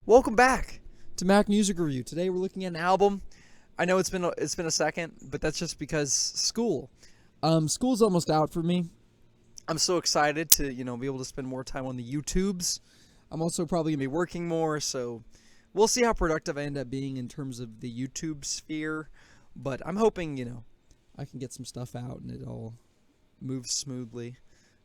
Welcome back to Mac Music Review. Today we're looking at an album. I know it's been a second, but that's just because school. School's almost out for me. I'm so excited to be able to spend more time on the YouTubes. I'm also probably gonna be working more, so we'll see how productive I end up being in terms of the YouTube sphere. But I'm hoping I can get some stuff out and it all moves smoothly.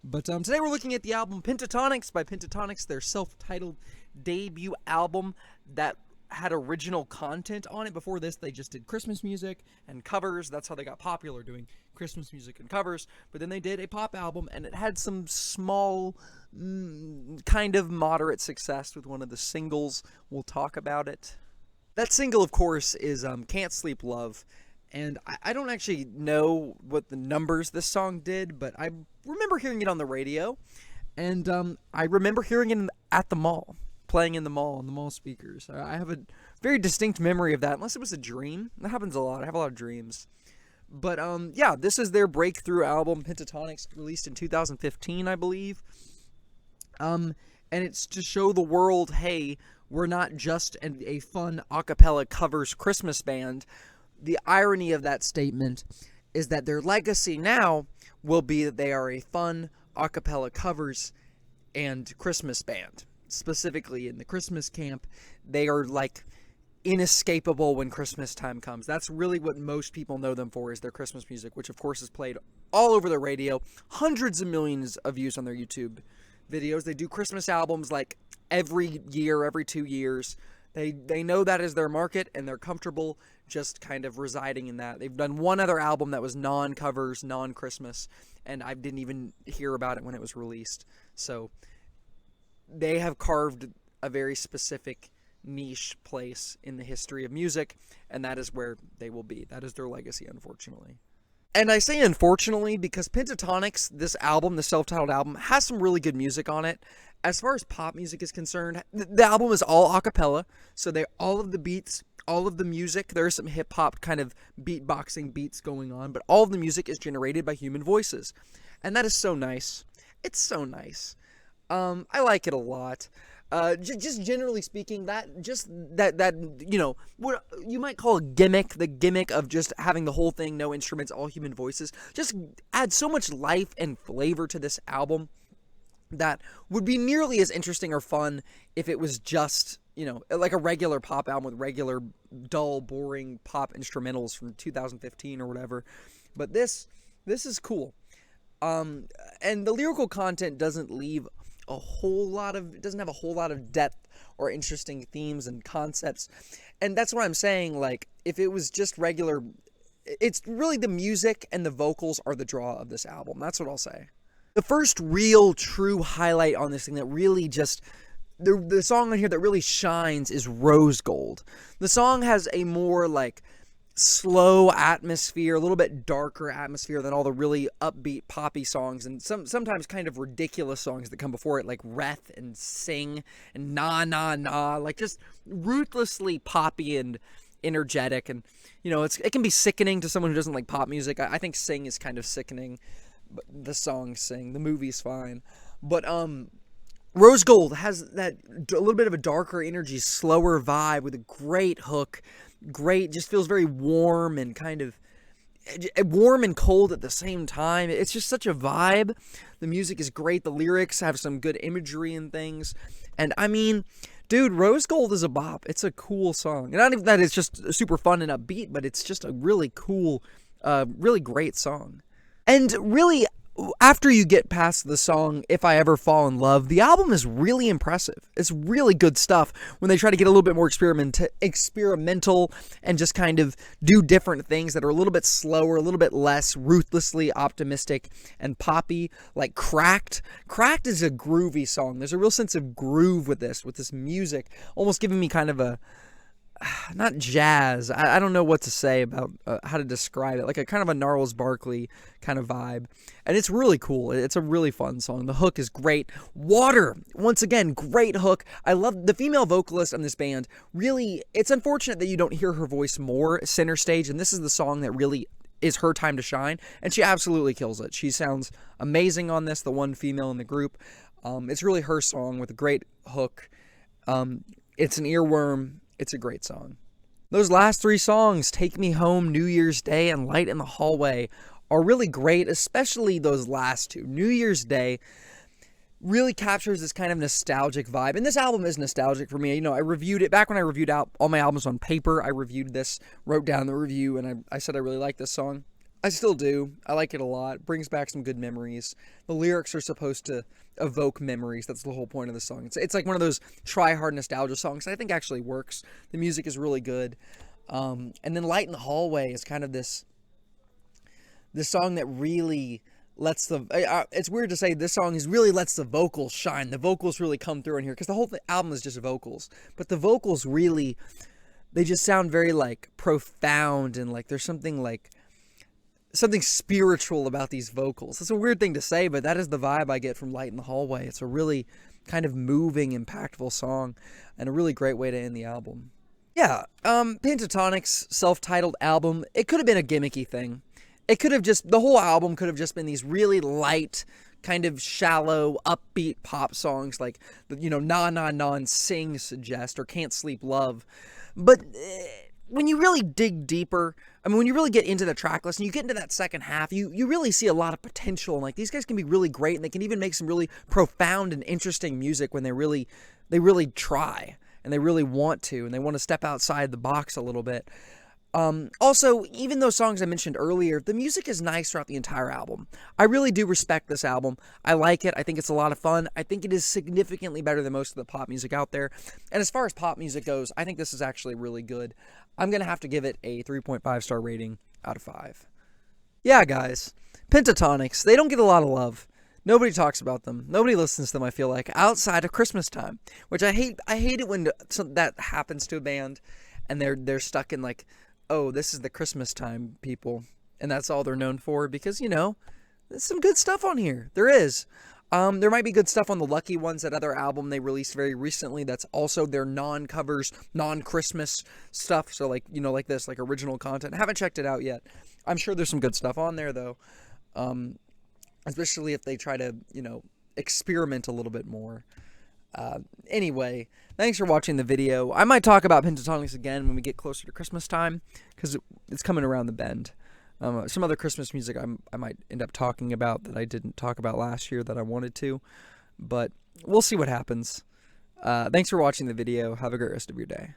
But today we're looking at the album Pentatonix by Pentatonix, their self-titled debut album that had original content on it. Before this, they just did Christmas music and covers. That's how they got popular, doing Christmas music and covers. But then they did a pop album, and it had some small, kind of moderate success with one of the singles. We'll talk about it. That single, of course, is Can't Sleep Love. And I don't actually know what the numbers this song did, but I remember hearing it on the radio. And I remember hearing it at the mall, playing in the mall, on the mall speakers. I have a very distinct memory of that, unless it was a dream. That happens a lot. I have a lot of dreams. But yeah, this is their breakthrough album, Pentatonix, released in 2015, I believe. And it's to show the world, hey, we're not just a fun a cappella covers Christmas band. The irony of that statement is that their legacy now will be that they are a fun a cappella covers and Christmas band. Specifically in the Christmas camp, they are like inescapable when Christmas time comes. That's really what most people know them for, is their Christmas music, which of course is played all over the radio. Hundreds of millions of views on their YouTube videos. They do Christmas albums like every year, every 2 years. They know that is their market, and they're comfortable just kind of residing in that. They've done one other album that was non-covers, non-Christmas, and I didn't even hear about it when it was released. So they have carved a very specific niche place in the history of music, and that is where they will be. That is their legacy, unfortunately. And I say unfortunately because Pentatonix, this album, the self-titled album, has some really good music on it. As far as pop music is concerned, the album is all a cappella, so all of the beats, all of the music, there is some hip-hop kind of beatboxing beats going on, but all of the music is generated by human voices. And that is so nice. It's so nice. I like it a lot. Just generally speaking, that what you might call a gimmick, the gimmick of just having the whole thing, no instruments, all human voices, just adds so much life and flavor to this album that would be nearly as interesting or fun if it was just, like a regular pop album with regular, dull, boring pop instrumentals from 2015 or whatever. But this is cool. And the lyrical content doesn't have a whole lot of depth or interesting themes and concepts. And that's what I'm saying. Like, if it was just regular, it's really the music and the vocals are the draw of this album. That's what I'll say. The first real true highlight on this thing that really just, the song on here that really shines is Rose Gold. The song has a more like slow atmosphere, a little bit darker atmosphere than all the really upbeat poppy songs and sometimes kind of ridiculous songs that come before it, like Wreath and Sing and Nah Nah Nah, like just ruthlessly poppy and energetic. And it can be sickening to someone who doesn't like pop music. I think Sing is kind of sickening, but the song Sing, the movie's fine. But Rose Gold has that a little bit of a darker energy, slower vibe with a great hook. Just feels very warm and kind of warm and cold at the same time. It's just such a vibe. The music is great. The lyrics have some good imagery and things. And I mean, dude, Rose Gold is a bop. It's a cool song. And not even that it's just super fun and upbeat, but it's just a really cool, really great song. And really, after you get past the song If I Ever Fall in Love, the album is really impressive. It's really good stuff when they try to get a little bit more experimental and just kind of do different things that are a little bit slower, a little bit less ruthlessly optimistic and poppy, like Cracked. Cracked is a groovy song. There's a real sense of groove with this music, almost giving me kind of a, not jazz, I don't know what to say about how to describe it, like a kind of a Gnarls Barkley kind of vibe. And it's really cool. It's a really fun song. The hook is great. Water, once again, great hook. I love the female vocalist on this band. Really, it's unfortunate that you don't hear her voice more center stage, and this is the song that really is her time to shine, and she absolutely kills it. She sounds amazing on this, the one female in the group. It's really her song with a great hook. It's an earworm. It's a great song. Those last 3 songs, Take Me Home, New Year's Day, and Light in the Hallway, are really great, especially those last 2. New Year's Day really captures this kind of nostalgic vibe. And this album is nostalgic for me. You know, I reviewed it back when I reviewed out all my albums on paper. I reviewed this, wrote down the review, and I said I really like this song. I still do. I like it a lot. It brings back some good memories. The lyrics are supposed to evoke memories. That's the whole point of the song. It's like one of those try-hard nostalgia songs that I think actually works. The music is really good. And then Light in the Hallway is kind of this song that really lets the... it's weird to say this song really lets the vocals shine. The vocals really come through in here because the whole album is just vocals. But the vocals really... They just sound very, like, profound and, like, there's something spiritual about these vocals. It's a weird thing to say, but that is the vibe I get from Light in the Hallway. It's a really kind of moving, impactful song, and a really great way to end the album. Yeah, Pentatonix' self-titled album, it could have been a gimmicky thing. It could have just, the whole album could have just been these really light, kind of shallow, upbeat pop songs like, you know, Na Na Na and Sing suggest, or Can't Sleep Love. But when you really dig deeper, I mean, when you really get into the track list and you get into that second half, you really see a lot of potential. And, like, these guys can be really great, and they can even make some really profound and interesting music when they really try, and they really want to, and they want to step outside the box a little bit. Also, even those songs I mentioned earlier, the music is nice throughout the entire album. I really do respect this album. I like it. I think it's a lot of fun. I think it is significantly better than most of the pop music out there. And as far as pop music goes, I think this is actually really good. I'm going to have to give it a 3.5 star rating out of 5. Yeah, guys. Pentatonix, they don't get a lot of love. Nobody talks about them. Nobody listens to them, I feel like, outside of Christmas time, which I hate. I hate it when that happens to a band and they're stuck in, like, oh, this is the Christmas time people, and that's all they're known for, because, you know, there's some good stuff on here. There is. There might be good stuff on the Lucky Ones, that other album they released very recently that's also their non-covers, non-Christmas stuff, so, like, you know, like this, like original content. I haven't checked it out yet. I'm sure there's some good stuff on there, though, especially if they try to, you know, experiment a little bit more. Anyway, thanks for watching the video. I might talk about Pentatonix again when we get closer to Christmas time, because it's coming around the bend. Some other Christmas music I might end up talking about that I didn't talk about last year that I wanted to, but we'll see what happens. Thanks for watching the video. Have a great rest of your day.